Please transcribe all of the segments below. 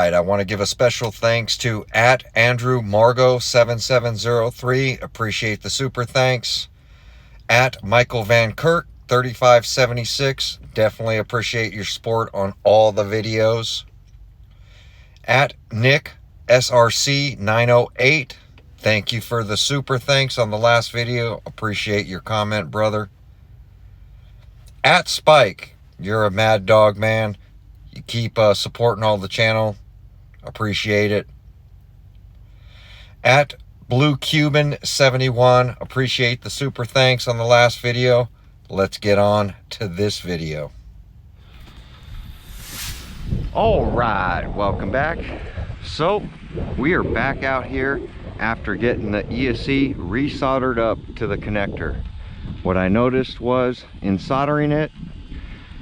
right, I want to give a special thanks to @AndrewMargo7703. Appreciate the super thanks. @Michael Van Kirk 3576. Definitely appreciate your support on all the videos. @Nick SRC908. Thank you for the super thanks on the last video. Appreciate your comment, brother. @Spike, you're a mad dog, man. You keep supporting all the channel. Appreciate it. @BlueCuban71. Appreciate the super thanks on the last video. Let's get on to this video. All right, welcome back. So we are back out here after getting the ESC resoldered up to the connector. What I noticed was in soldering it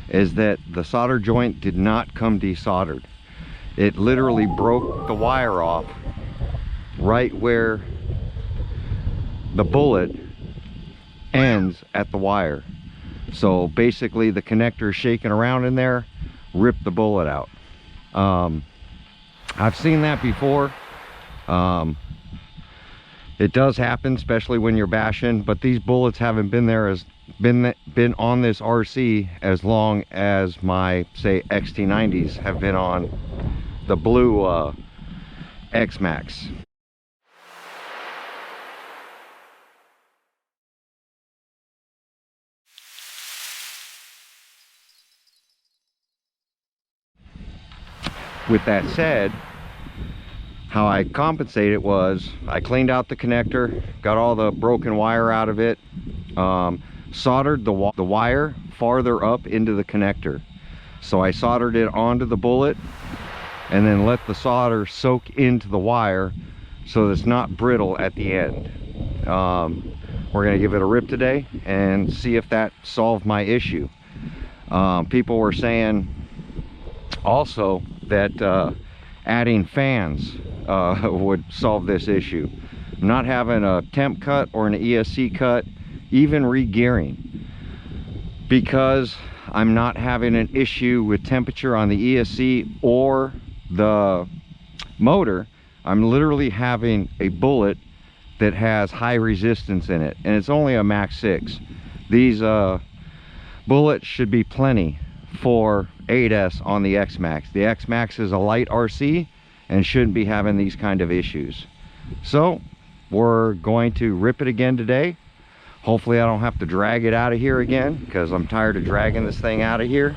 is that the solder joint did not come desoldered. It literally broke the wire off right where the bullet ends at the wire. So basically the connector is shaking around in there, ripped the bullet out. I've seen that before. It does happen, especially when you're bashing, but these bullets haven't been there as been on this RC as long as my, say, XT90s have been on the blue Xmaxx. With that said, how I compensated was I cleaned out the connector, got all the broken wire out of it, soldered the wire farther up into the connector. So I soldered it onto the bullet and then let the solder soak into the wire so that it's not brittle at the end. We're gonna give it a rip today and see if that solved my issue. People were saying also that adding fans would solve this issue. Not having a temp cut or an ESC cut, even re-gearing. Because I'm not having an issue with temperature on the ESC or the motor, I'm literally having a bullet that has high resistance in it, and it's only a Max6. These bullets should be plenty for 8S on the Xmaxx. The Xmaxx is a light RC and shouldn't be having these kind of issues. So we're going to rip it again today. Hopefully I don't have to drag it out of here again, because I'm tired of dragging this thing out of here.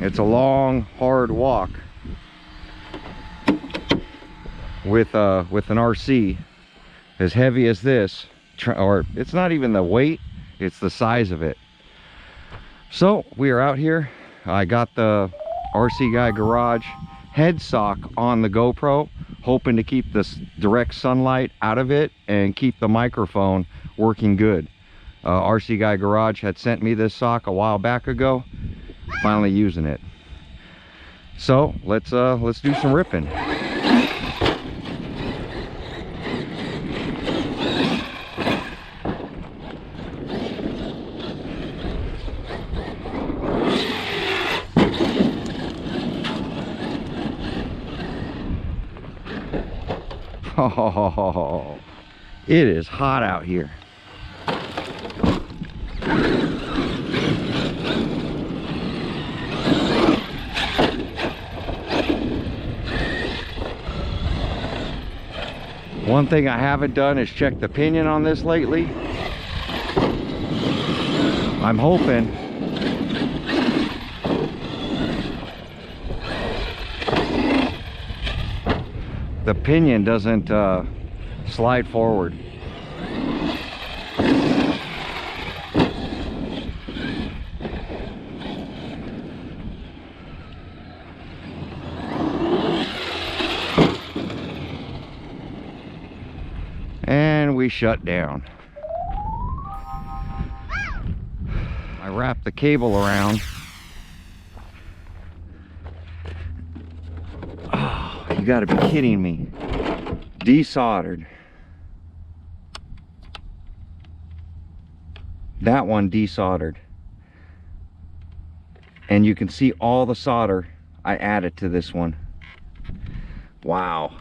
It's a long, hard walk with an RC as heavy as this, or it's not even the weight, it's the size of it. So we are out here. I got the RC Guy Garage head sock on the GoPro, hoping to keep this direct sunlight out of it and keep the microphone working good. RC Guy Garage had sent me this sock a while back ago. Finally using it. So let's do some ripping. Oh, it is hot out here. One thing I haven't done is check the pinion on this lately. I'm hoping the pinion doesn't slide forward. And we shut down. I wrapped the cable around. Oh, you gotta be kidding me. Desoldered. That one desoldered. And you can see all the solder I added to this one. Wow.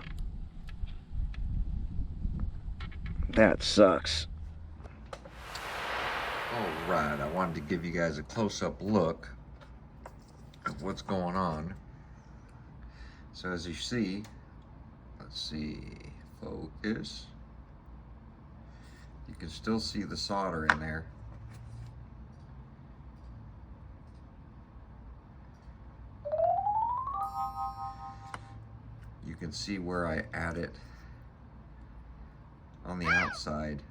That sucks. All right, I wanted to give you guys a close-up look at what's going on. So as you see, let's see, focus. You can still see the solder in there. You can see where I added on the outside.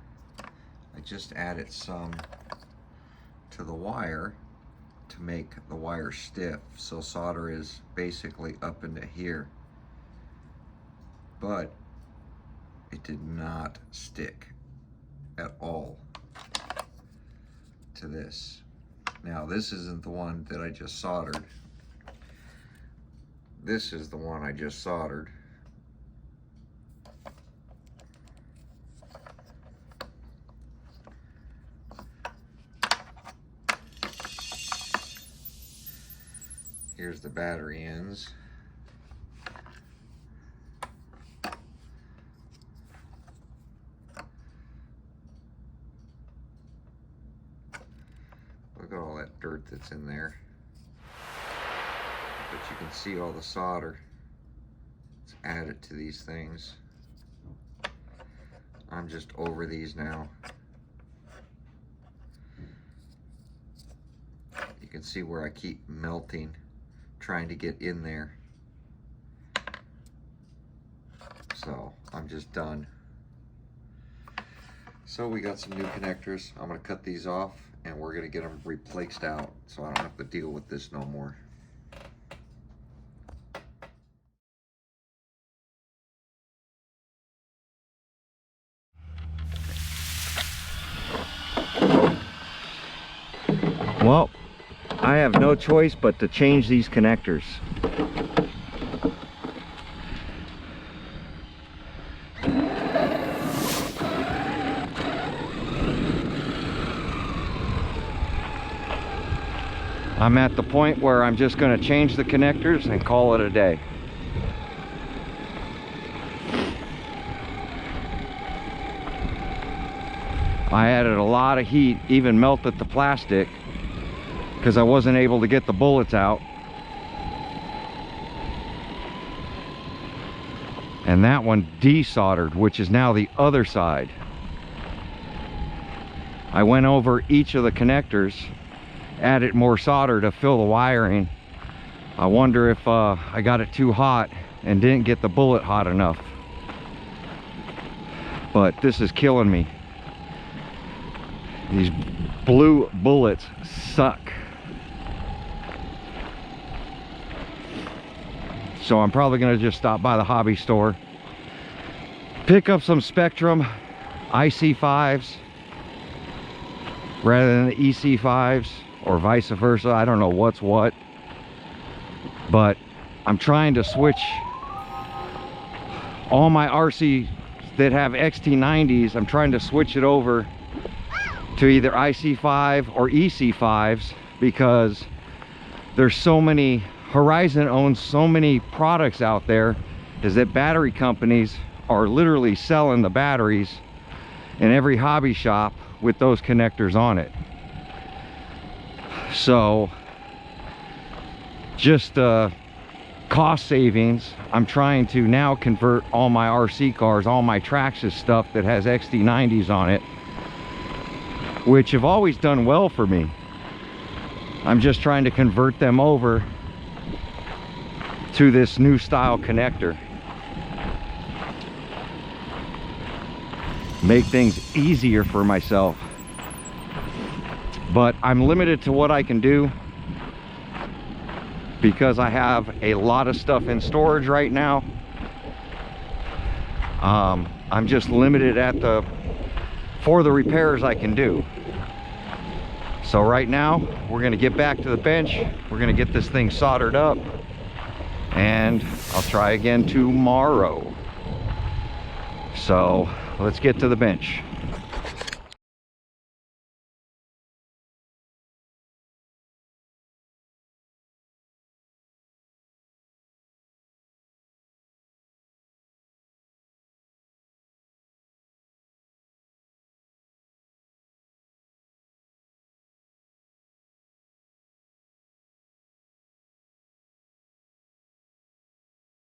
I just added some to the wire to make the wire stiff, so solder is basically up into here, but it did not stick at all to this. Now this isn't the one that I just soldered. This is the one I just soldered. Here's the battery ends. Look at all that dirt that's in there. But you can see all the solder. It's added to these things. I'm just over these now. You can see where I keep melting, trying to get in there. So I'm just done. So we got some new connectors. I'm gonna cut these off and we're gonna get them replaced out so I don't have to deal with this no more. Well, I have no choice but to change these connectors. I'm at the point where I'm just going to change the connectors and call it a day. I added a lot of heat, even melted the plastic, because I wasn't able to get the bullets out. And that one desoldered, which is now the other side. I went over each of the connectors, added more solder to fill the wiring. I wonder if I got it too hot and didn't get the bullet hot enough. But this is killing me. These blue bullets suck. So I'm probably gonna just stop by the hobby store, pick up some Spectrum IC5s rather than the EC5s, or vice versa. I don't know what's what, but I'm trying to switch all my RC that have XT90s. I'm trying to switch it over to either IC5 or EC5s because there's so many, Horizon owns so many products out there, is that battery companies are literally selling the batteries in every hobby shop with those connectors on it. So just cost savings, I'm trying to now convert all my RC cars, all my Traxxas stuff that has XT90s on it, which have always done well for me. I'm just trying to convert them over to this new style connector. Make things easier for myself. But I'm limited to what I can do because I have a lot of stuff in storage right now. I'm just limited at for the repairs I can do. So right now we're gonna get back to the bench. We're gonna get this thing soldered up and I'll try again tomorrow. So let's get to the bench.